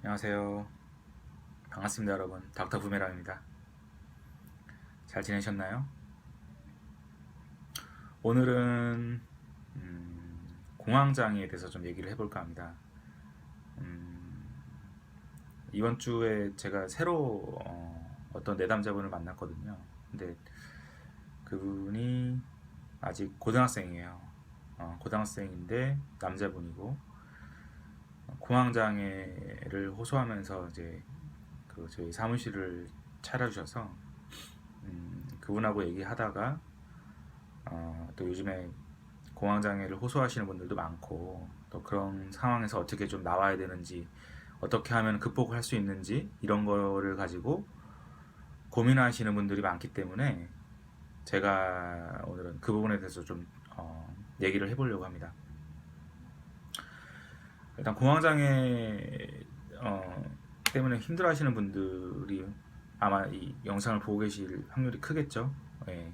안녕하세요. 반갑습니다, 여러분. 닥터 부메랑입니다. 잘 지내셨나요? 오늘은 공황장애에 대해서 좀 얘기를 해볼까 합니다. 이번 주에 제가 새로 어떤 내담자분을 만났거든요. 근데 그분이 아직 고등학생이에요. 고등학생인데 남자분이고 공황장애를 호소하면서 이제 그 저희 사무실을 차려주셔서 그분하고 얘기하다가 또 요즘에 공황장애를 호소하시는 분들도 많고 또 그런 상황에서 어떻게 좀 나와야 되는지 어떻게 하면 극복할 수 있는지 이런 거를 가지고 고민하시는 분들이 많기 때문에 제가 오늘은 그 부분에 대해서 좀 얘기를 해보려고 합니다. 일단 공황장애 때문에 힘들어하시는 분들이 아마 이 영상을 보고 계실 확률이 크겠죠. 예.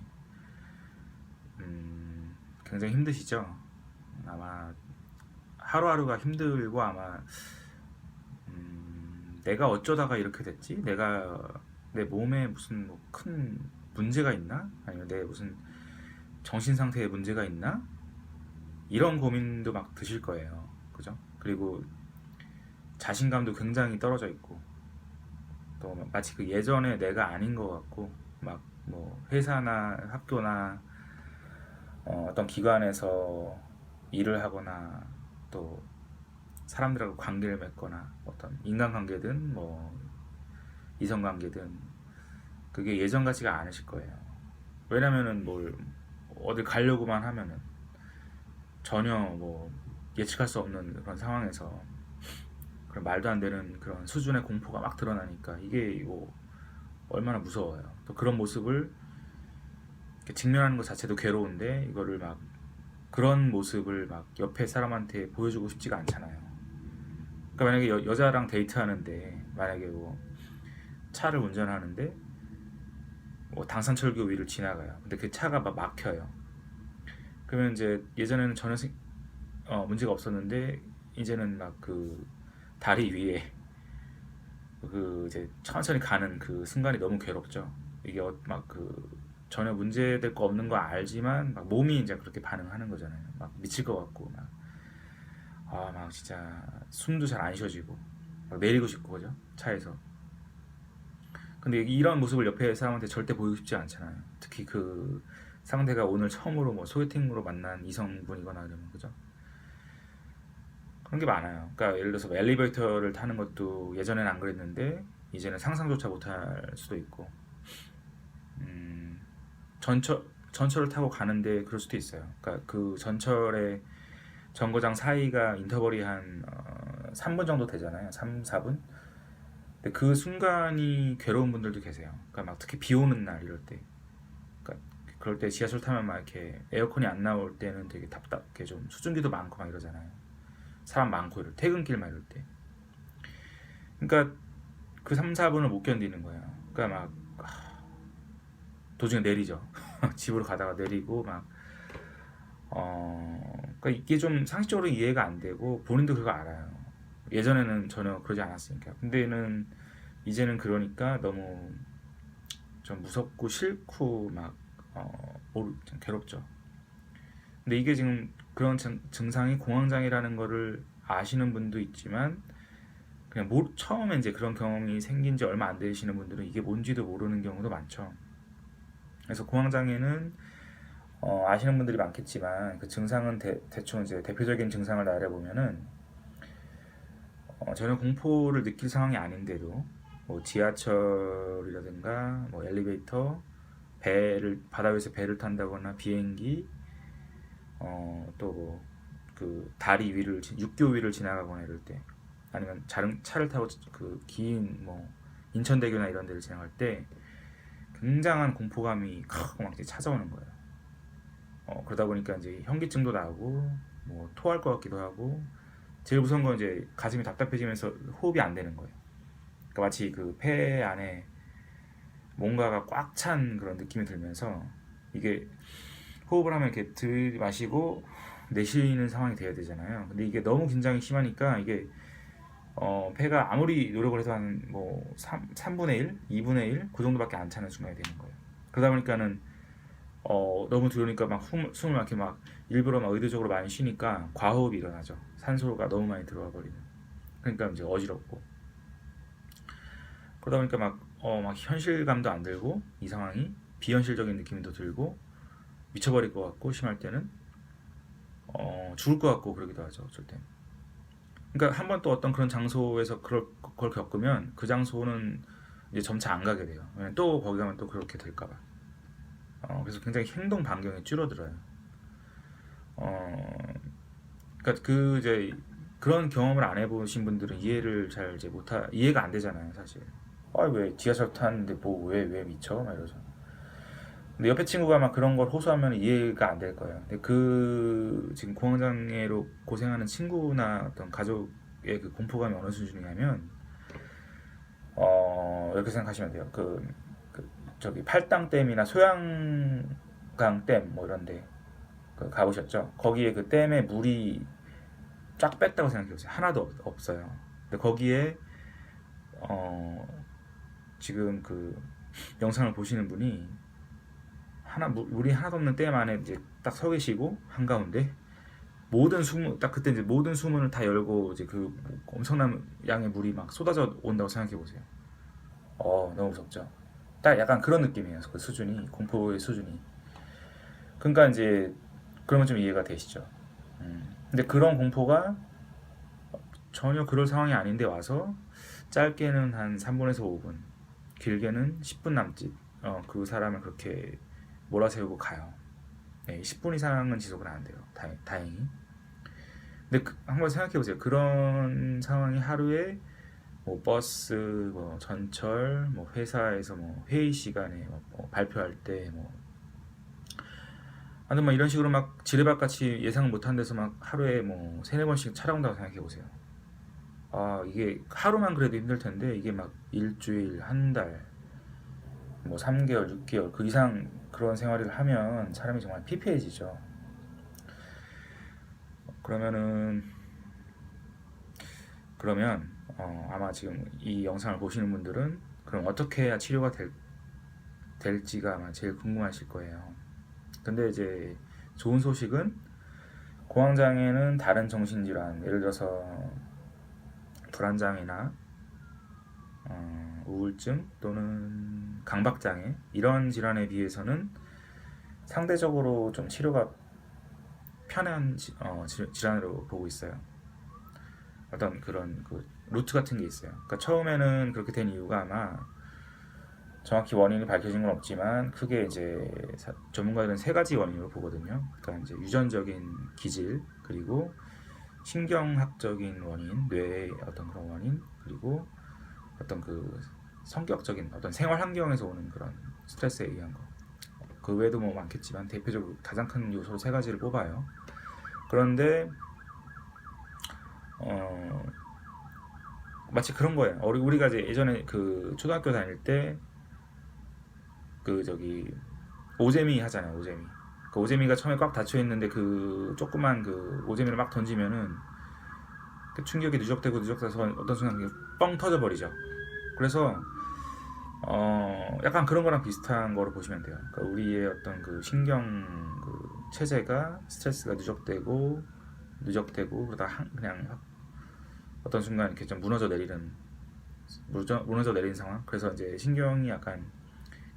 굉장히 힘드시죠. 아마 하루하루가 힘들고 아마 내가 어쩌다가 이렇게 됐지? 내가 내 몸에 무슨 뭐 큰 문제가 있나? 아니면 내 무슨 정신 상태에 문제가 있나? 이런 고민도 막 드실 거예요. 그죠? 그리고 자신감도 굉장히 떨어져 있고 또 마치 그 예전에 내가 아닌 것 같고 막 뭐 회사나 학교나 어떤 기관에서 일을 하거나 또 사람들하고 관계를 맺거나 어떤 인간관계든 뭐 이성관계든 그게 예전 같지가 않으실 거예요. 왜냐면은 뭘 어딜 가려고만 하면은 전혀 뭐 예측할 수 없는 그런 상황에서 그런 말도 안 되는 그런 수준의 공포가 막 드러나니까 이게 뭐 얼마나 무서워요. 또 그런 모습을 직면하는 것 자체도 괴로운데 이거를 막 그런 모습을 막 옆에 사람한테 보여주고 싶지가 않잖아요. 그러니까 만약에 여자랑 데이트하는데 만약에 뭐 차를 운전하는데 뭐 당산철교 위를 지나가요. 근데 그 차가 막 막혀요. 그러면 이제 예전에는 전혀 문제가 없었는데 이제는 막 그 다리 위에 그 이제 천천히 가는 그 순간이 너무 괴롭죠. 이게 막 그 전혀 문제될 거 없는 거 알지만 막 몸이 이제 그렇게 반응하는 거잖아요. 막 미칠 것 같고 막 진짜 숨도 잘 안 쉬어지고 막 내리고 싶고 그죠? 차에서. 근데 이런 모습을 옆에 사람한테 절대 보이고 싶지 않잖아요. 특히 그 상대가 오늘 처음으로 뭐 소개팅으로 만난 이성분이거나 그러면 그죠? 그런 게 많아요. 그러니까 예를 들어서 뭐 엘리베이터를 타는 것도 예전에는 안 그랬는데 이제는 상상조차 못할 수도 있고 전철을 타고 가는데 그럴 수도 있어요. 그러니까 그 전철의 정거장 사이가 인터벌이 한 3분 정도 되잖아요. 3, 4분? 근데 그 순간이 괴로운 분들도 계세요. 그러니까 막 특히 비 오는 날 이럴 때. 그러니까 그럴 때 지하철 타면 막 이렇게 에어컨이 안 나올 때는 되게 답답해 좀 수증기도 많고 막 이러잖아요. 사람 많고 이럴 퇴근길 막 이럴 때. 그러니까 그 3, 4분을 못 견디는 거예요. 그러니까 막 도중에 내리죠. 집으로 가다가 내리고 막 그러니까 이게 좀 상식적으로 이해가 안 되고 본인도 그거 알아요. 예전에는 전혀 그러지 않았으니까. 근데는 이제는 그러니까 너무 좀 무섭고 싫고 막 좀 괴롭죠. 근데 이게 지금 그런 증상이 공황장애라는 거를 아시는 분도 있지만 그냥 처음에 이제 그런 경험이 생긴 지 얼마 안 되시는 분들은 이게 뭔지도 모르는 경우도 많죠. 그래서 공황장애는 아시는 분들이 많겠지만 그 증상은 대충 이제 대표적인 증상을 나열해 보면은 전혀 공포를 느낄 상황이 아닌데도 뭐 지하철이라든가 뭐 엘리베이터, 배를 바다 위에서 배를 탄다거나 비행기, 또 뭐 그 다리 위를 육교 위를 지나가거나 이럴 때 아니면 차를 타고 그 긴 뭐 인천대교나 이런 데를 지나갈 때 굉장한 공포감이 막 이제 찾아오는 거예요. 그러다 보니까 이제 현기증도 나고 뭐 토할 것 같기도 하고 제일 무서운 건 이제 가슴이 답답해지면서 호흡이 안 되는 거예요. 그러니까 마치 그 폐 안에 뭔가가 꽉 찬 그런 느낌이 들면서 이게 호흡을 하면 이렇게 들이마시고 내쉬는 상황이 돼야 되잖아요. 근데 이게 너무 긴장이 심하니까 이게 폐가 아무리 노력을 해도 한 뭐 3분의 1, 2분의 1, 그 정도밖에 안 차는 순간이 되는 거예요. 그러다 보니까는 너무 들어오니까 막 숨을 막 이렇게 막 일부러 막 의도적으로 많이 쉬니까 과호흡이 일어나죠. 산소가 너무 많이 들어와 버리는. 그러니까 이제 어지럽고. 그러다 보니까 막 현실감도 안 들고 이 상황이 비현실적인 느낌도 들고 미쳐버릴 것 같고 심할 때는 죽을 것 같고 그러기도 하죠. 어쩔 땐. 그러니까 한번 또 어떤 그런 장소에서 그걸 겪으면 그 장소는 이제 점차 안 가게 돼요. 왜냐면 또 거기 가면 또 그렇게 될까 봐. 그래서 굉장히 행동 반경이 줄어들어요. 그러니까 그 이제 그런 경험을 안 해보신 분들은 이해를 잘 이제 이해가 안 되잖아요, 사실. 왜 지하철 타는데 뭐 왜 미쳐? 막 이러죠. 근데 옆에 친구가 막 그런 걸 호소하면 이해가 안 될 거예요. 근데 그 지금 공황장애로 고생하는 친구나 어떤 가족의 그 공포감이 어느 수준이냐면 이렇게 생각하시면 돼요. 저기 팔당댐이나 소양강댐 뭐 이런데 가보셨죠? 거기에 그 댐에 물이 쫙 뺐다고 생각해보세요. 하나도 없어요. 근데 거기에 지금 그 영상을 보시는 분이 물이 하나도 없는 댐 안에 이제 딱 서 계시고 한가운데 모든 수문 딱 그때 이제 모든 수문을 다 열고 이제 그 엄청난 양의 물이 막 쏟아져 온다고 생각해 보세요. 너무 무섭죠. 딱 약간 그런 느낌이에요. 그 수준이 공포의 수준이. 그러니까 이제 그러면 좀 이해가 되시죠. 근데 그런 공포가 전혀 그럴 상황이 아닌데 와서 짧게는 한 3분에서 5분, 길게는 10분 남짓 그 사람을 그렇게 몰아세우고 가요. 네, 10분 이상은 지속을 안 돼요. 다행히. 근데 한번 생각해 보세요. 그런 상황이 하루에 뭐 버스, 뭐 전철, 뭐 회사에서 뭐 회의 시간에 뭐 발표할 때 뭐 아무튼 막 이런 식으로 막 지뢰밭같이 예상 못한 데서 막 하루에 뭐 세네 번씩 찾아온다고 생각해 보세요. 이게 하루만 그래도 힘들 텐데 이게 막 일주일, 한 달, 뭐 3개월, 6개월 그 이상 그런 생활을 하면 사람이 정말 피폐해지죠. 그러면 아마 지금 이 영상을 보시는 분들은 그럼 어떻게 해야 치료가 될지가 아마 제일 궁금하실 거예요. 근데 이제 좋은 소식은 공황장애는 다른 정신질환, 예를 들어서 불안장애나 우울증 또는 강박장애 이런 질환에 비해서는 상대적으로 좀 치료가 편한 질환으로 보고 있어요. 어떤 그런 그 루트 같은 게 있어요. 그러니까 처음에는 그렇게 된 이유가 아마 정확히 원인이 밝혀진 건 없지만 크게 이제 전문가들은 세 가지 원인으로 보거든요. 그러니까 이제 유전적인 기질, 그리고 신경학적인 원인, 뇌의 어떤 그런 원인, 그리고 어떤 그 성격적인 어떤 생활 환경에서 오는 그런 스트레스에 의한 거. 그 외에도 뭐 많겠지만 대표적으로 가장 큰 요소 세 가지를 꼽아요. 그런데 마치 그런 거예요. 우리가 이제 예전에 그 초등학교 다닐 때 그 저기 오재미 하잖아요. 오재미. 그 오재미가 처음에 꽉 닫혀 있는데 그 조그만 그 오재미를 막 던지면은 그 충격이 누적돼서 어떤 순간 뻥 터져 버리죠. 그래서 약간 그런 거랑 비슷한 거로 보시면 돼요. 그러니까 우리의 어떤 그 신경 그 체제가 스트레스가 누적되고 그러다 그냥 어떤 순간 이렇게 좀 무너져 내리는 상황. 그래서 이제 신경이 약간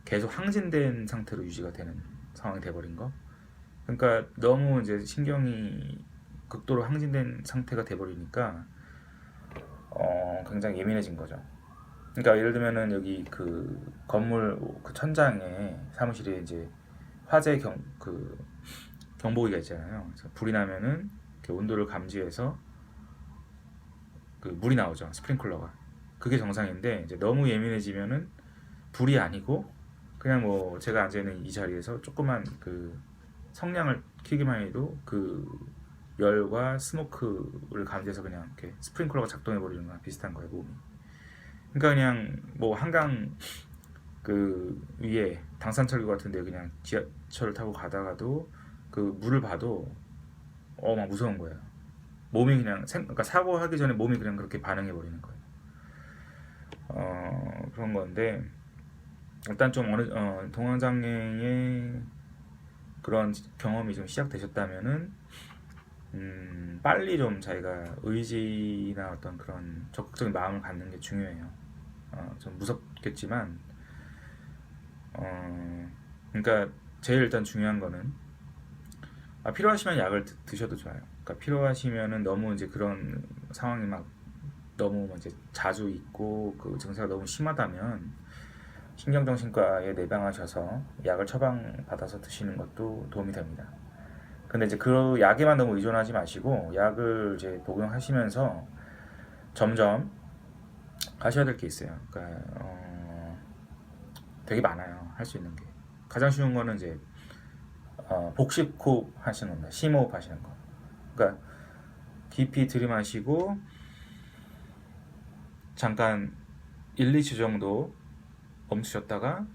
계속 항진된 상태로 유지가 되는 상황이 돼버린 거. 그러니까 너무 이제 신경이 극도로 항진된 상태가 돼버리니까 굉장히 예민해진 거죠. 그러니까 예를 들면은 여기 그 건물 그 천장에 사무실에 이제 화재 경보기가 있잖아요. 그래서 불이 나면은 이렇게 온도를 감지해서 그 물이 나오죠. 스프링클러가. 그게 정상인데 이제 너무 예민해지면은 불이 아니고 그냥 뭐 제가 앉아있는 이 자리에서 조그만 그 성냥을 켜기만 해도 그 열과 스모크를 감지해서 그냥 이렇게 스프링클러가 작동해 버리는 거랑 비슷한 거예요, 몸이. 그러니까 그냥 뭐 한강 그 위에 당산철교 같은데 그냥 지하철을 타고 가다가도 그 물을 봐도 막 무서운 거예요. 몸이 그냥 그러니까 사고하기 전에 몸이 그냥 그렇게 반응해 버리는 거예요. 그런 건데 일단 좀 동황장애의 그런 경험이 좀 시작되셨다면은 빨리 좀 자기가 의지나 어떤 그런 적극적인 마음을 갖는 게 중요해요. 좀 무섭겠지만 그러니까 제일 일단 중요한 거는 필요하시면 약을 드셔도 좋아요. 그러니까 필요하시면은 너무 이제 그런 상황이 막 너무 이제 자주 있고 그 증세가 너무 심하다면 신경정신과에 내방하셔서 약을 처방받아서 드시는 것도 도움이 됩니다. 근데 이제 그 약에만 너무 의존하지 마시고 약을 이제 복용하시면서 점점 하셔야 될 게 있어요. 그러니까 되게 많아요. 할 수 있는 게. 가장 쉬운 거는 이제 복식호흡 하시는 겁니다. 심호흡 하시는 거. 그러니까 깊이 들이마시고 잠깐 1, 2초 정도 멈추셨다가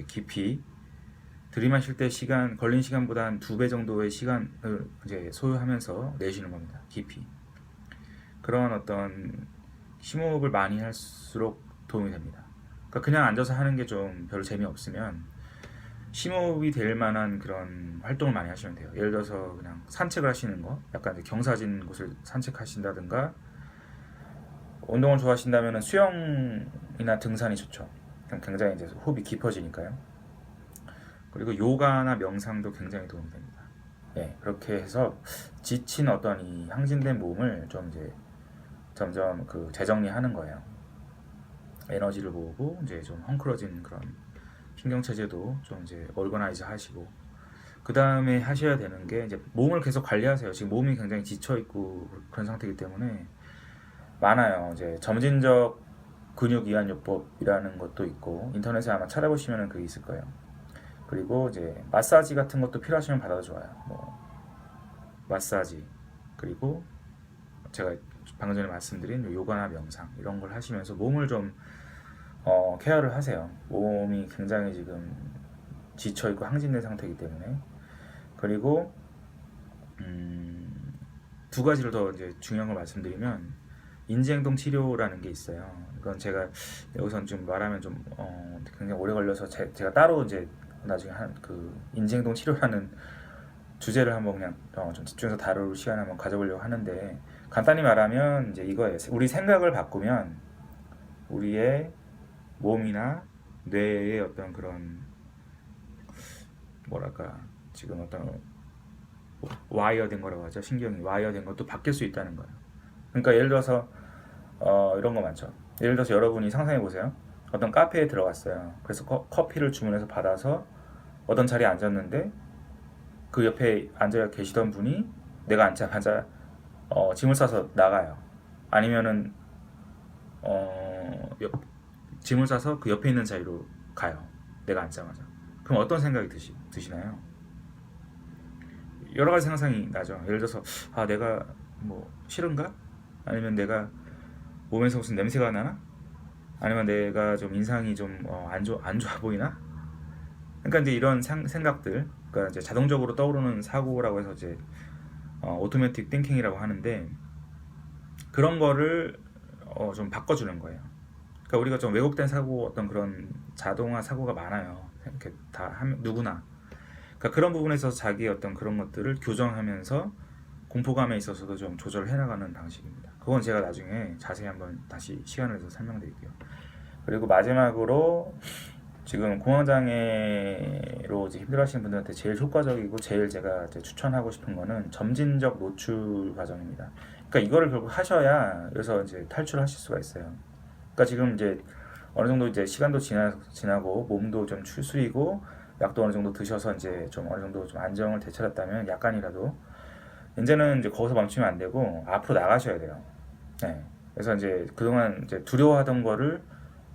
깊이 들이마실 때 걸린 시간보다 한 2배 정도의 시간을 이제 소요하면서 내쉬는 겁니다. 깊이. 그런 어떤 심호흡을 많이 할수록 도움이 됩니다. 그러니까 그냥 앉아서 하는 게 좀 별로 재미없으면 심호흡이 될 만한 그런 활동을 많이 하시면 돼요. 예를 들어서 그냥 산책을 하시는 거, 약간 경사진 곳을 산책하신다든가, 운동을 좋아하신다면 수영이나 등산이 좋죠. 굉장히 이제 호흡이 깊어지니까요. 그리고 요가나 명상도 굉장히 도움이 됩니다. 예, 그렇게 해서 지친 어떤 이 항진된 몸을 좀 이제 점점 그 재정리하는 거예요. 에너지를 모으고 이제 좀 헝클어진 그런 신경 체제도 좀 이제 얼거나이즈 하시고, 그 다음에 하셔야 되는 게 이제 몸을 계속 관리하세요. 지금 몸이 굉장히 지쳐 있고 그런 상태이기 때문에 많아요. 이제 점진적 근육 이완요법이라는 것도 있고 인터넷에 아마 찾아보시면 그게 있을 거예요. 그리고 이제 마사지 같은 것도 필요하시면 받아도 좋아요. 뭐 마사지, 그리고 제가 방금 전에 말씀드린 요가나 명상 이런 걸 하시면서 몸을 좀 케어를 하세요. 몸이 굉장히 지금 지쳐 있고 항진된 상태이기 때문에. 그리고 두 가지를 더 이제 중요한 걸 말씀드리면 인지행동 치료라는 게 있어요. 이건 제가 여기선 좀 말하면 좀 굉장히 오래 걸려서 제가 따로 이제 나중에 그 인지행동 치료라는 주제를 한번 그냥 좀 집중해서 다룰 시간을 한번 가져보려고 하는데, 간단히 말하면 이제 이거예요. 우리 생각을 바꾸면 우리의 몸이나 뇌의 어떤 그런 뭐랄까 지금 어떤 와이어된 거라고 하죠. 신경이 와이어된 것도 바뀔 수 있다는 거예요. 그러니까 예를 들어서 이런 거 많죠. 예를 들어서 여러분이 상상해 보세요. 어떤 카페에 들어갔어요. 그래서 커피를 주문해서 받아서 어떤 자리에 앉았는데 그 옆에 앉아 계시던 분이 내가 앉자마자 짐을 싸서 나가요. 아니면은 짐을 싸서 그 옆에 있는 자리로 가요. 내가 앉자마자. 그럼 어떤 생각이 드시나요? 여러 가지 상상이 나죠. 예를 들어서 내가 뭐 싫은가? 아니면 내가 몸에서 무슨 냄새가 나나? 아니면 내가 좀 인상이 좀 안 좋아 보이나? 그러니까 이제 이런 생각들, 그러니까 이제 자동적으로 떠오르는 사고라고 해서 이제 오토매틱 띵킹이라고 하는데, 그런 거를 좀 바꿔주는 거예요. 그러니까 우리가 좀 왜곡된 사고, 어떤 그런 자동화 사고가 많아요. 이렇게 누구나. 그러니까 그런 부분에서 자기 어떤 그런 것들을 교정하면서 공포감에 있어서도 좀 조절을 해나가는 방식입니다. 그건 제가 나중에 자세히 한번 다시 시간을 내서 설명드릴게요. 그리고 마지막으로 지금 공황장애로 이제 힘들어하시는 분들한테 제일 효과적이고 제일 제가 이제 추천하고 싶은 거는 점진적 노출 과정입니다. 그러니까 이거를 결국 하셔야 그래서 이제 탈출하실 수가 있어요. 그러니까 지금 이제 어느 정도 이제 시간도 지나고 몸도 좀 추스리고 약도 어느 정도 드셔서 이제 좀 어느 정도 좀 안정을 되찾았다면, 약간이라도 이제는 이제 거기서 멈추면 안 되고 앞으로 나가셔야 돼요. 네. 그래서 이제 그동안 이제 두려워하던 거를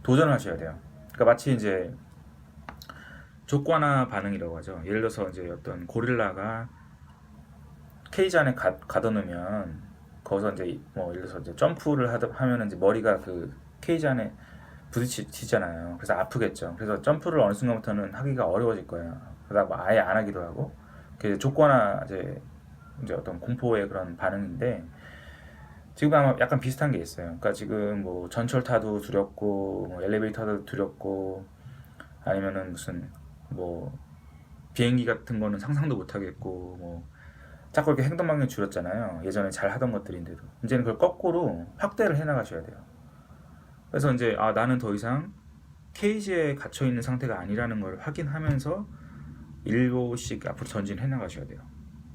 도전하셔야 돼요. 그러니까 마치 이제 족관화 반응이라고 하죠. 예를 들어서 이제 어떤 고릴라가 케이지 안에 가둬놓으면 거기서 이제 뭐 예를 들어서 이제 점프를 하면 이제 머리가 그 케이지 안에 부딪히잖아요. 그래서 아프겠죠. 그래서 점프를 어느 순간부터는 하기가 어려워질 거예요. 그러다 뭐 아예 안 하기도 하고, 족관화 이제 이제 어떤 공포의 그런 반응인데 지금 아마 약간 비슷한 게 있어요. 그러니까 지금 뭐 전철 타도 두렵고 뭐 엘리베이터 타도 두렵고 아니면은 무슨 뭐 비행기 같은 거는 상상도 못 하겠고 뭐 자꾸 이렇게 행동 반경이 줄었잖아요. 예전에 잘 하던 것들인데도 이제는 그걸 거꾸로 확대를 해 나가셔야 돼요. 그래서 이제 아 나는 더 이상 케이지에 갇혀 있는 상태가 아니라는 걸 확인하면서 일보씩 앞으로 전진해 나가셔야 돼요.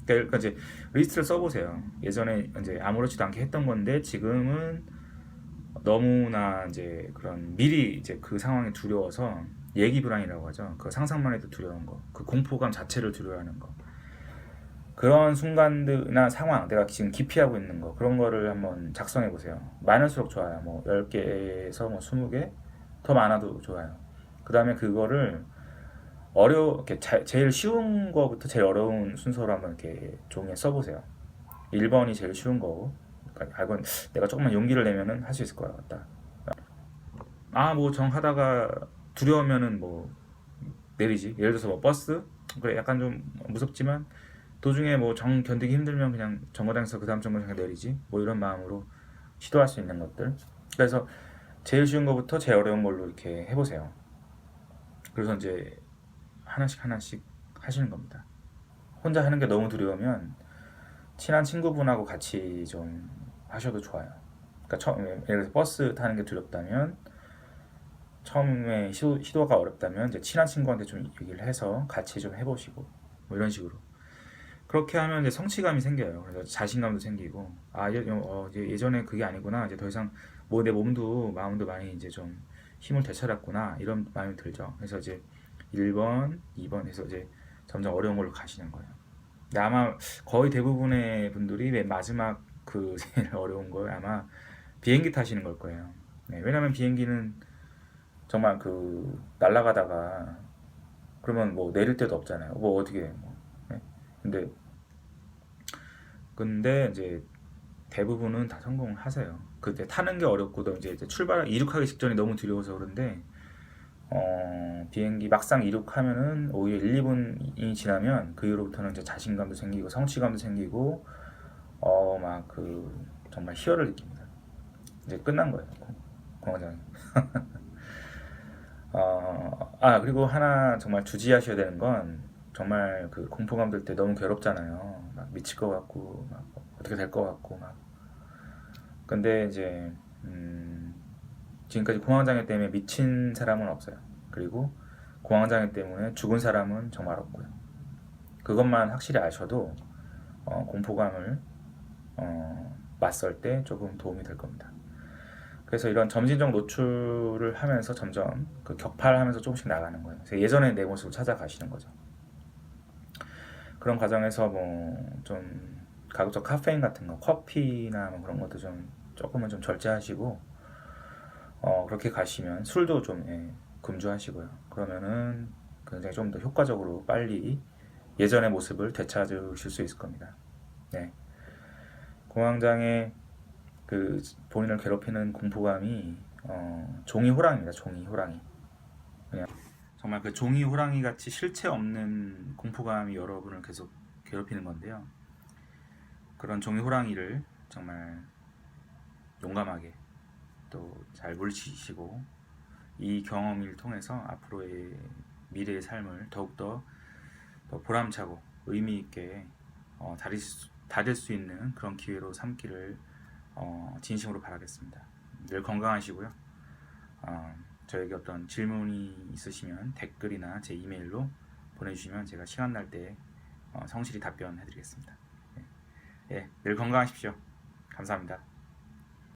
그러니까 이제 리스트를 써보세요. 예전에 이제 아무렇지도 않게 했던 건데 지금은 너무나 이제 그런 미리 이제 그 상황이 두려워서 예기 불안이라고 하죠. 그 상상만 해도 두려운 거, 그 공포감 자체를 두려워하는 거. 그런 순간들이나 상황, 내가 지금 기피하고 있는 거, 그런 거를 한번 작성해 보세요. 많을수록 좋아요. 뭐 10개에서 뭐 20개 더 많아도 좋아요. 그 다음에 그거를 이렇게 제일 쉬운 거부터 제일 어려운 순서로 한번 이렇게 종이에 써보세요. 1번이 제일 쉬운 거고, 그러니까 이건 내가 조금만 용기를 내면은 할 수 있을 것 같다. 아, 뭐 정하다가 두려우면은 뭐 내리지. 예를 들어서 뭐 버스, 그래 약간 좀 무섭지만 도중에 뭐 정 견디기 힘들면 그냥 정거장에서 그 다음 정거장에 내리지. 뭐 이런 마음으로 시도할 수 있는 것들. 그래서 제일 쉬운 거부터 제일 어려운 걸로 이렇게 해보세요. 그래서 이제 하나씩 하나씩 하시는 겁니다. 혼자 하는 게 너무 두려우면 친한 친구분하고 같이 좀 하셔도 좋아요. 그러니까 예를 들어서 버스 타는 게 두렵다면 처음에 시도가 어렵다면 이제 친한 친구한테 좀 얘기를 해서 같이 좀 해보시고 뭐 이런 식으로 그렇게 하면 이제 성취감이 생겨요. 그래서 자신감도 생기고 이제 예전에 그게 아니구나. 이제 더 이상 뭐 내 몸도 마음도 많이 이제 좀 힘을 되찾았구나 이런 마음이 들죠. 그래서 이제 1번, 2번 해서 이제 점점 어려운 걸로 가시는 거예요. 근데 아마 거의 대부분의 분들이 맨 마지막 그 제일 어려운 걸 아마 비행기 타시는 걸 거예요. 네, 왜냐면 비행기는 정말 그 날아가다가 그러면 뭐 내릴 데도 없잖아요. 뭐 어떻게 뭐. 네. 근데 이제 대부분은 다 성공을 하세요. 그때 타는 게 어렵고도 이제 이륙하기 직전이 너무 두려워서 그런데 비행기 막상 이륙하면은 오히려 1, 2분이 지나면 그 이후로부터는 이제 자신감도 생기고 성취감도 생기고 막 그 정말 희열을 느낍니다. 이제 끝난 거예요. 공화장이. 그리고 하나 정말 주지하셔야 되는 건 정말 그 공포감 들 때 너무 괴롭잖아요. 막 미칠 것 같고 막 어떻게 될 것 같고 막. 근데 이제 지금까지 공황장애 때문에 미친 사람은 없어요. 그리고 공황장애 때문에 죽은 사람은 정말 없고요. 그것만 확실히 아셔도 공포감을 맞설 때 조금 도움이 될 겁니다. 그래서 이런 점진적 노출을 하면서 점점 그 격파하면서 조금씩 나가는 거예요. 그래서 예전의 내 모습을 찾아가시는 거죠. 그런 과정에서 뭐 좀 가급적 카페인 같은 거, 커피나 뭐 그런 것도 좀 조금은 좀 절제하시고 그렇게 가시면 술도 좀 금주하시고요. 그러면은 굉장히 좀 더 효과적으로 빨리 예전의 모습을 되찾으실 수 있을 겁니다. 네. 공황장애 그 본인을 괴롭히는 공포감이 종이 호랑입니다. 종이 호랑이. 그냥 정말 그 종이 호랑이 같이 실체 없는 공포감이 여러분을 계속 괴롭히는 건데요. 그런 종이 호랑이를 정말 용감하게 또 잘 물리치시고 이 경험을 통해서 앞으로의 미래의 삶을 더욱더 더 보람차고 의미 있게 다질 수 있는 그런 기회로 삼기를 진심으로 바라겠습니다. 늘 건강하시고요. 저에게 어떤 질문이 있으시면 댓글이나 제 이메일로 보내주시면 제가 시간 날 때 성실히 답변해 드리겠습니다. 늘 건강하십시오. 감사합니다.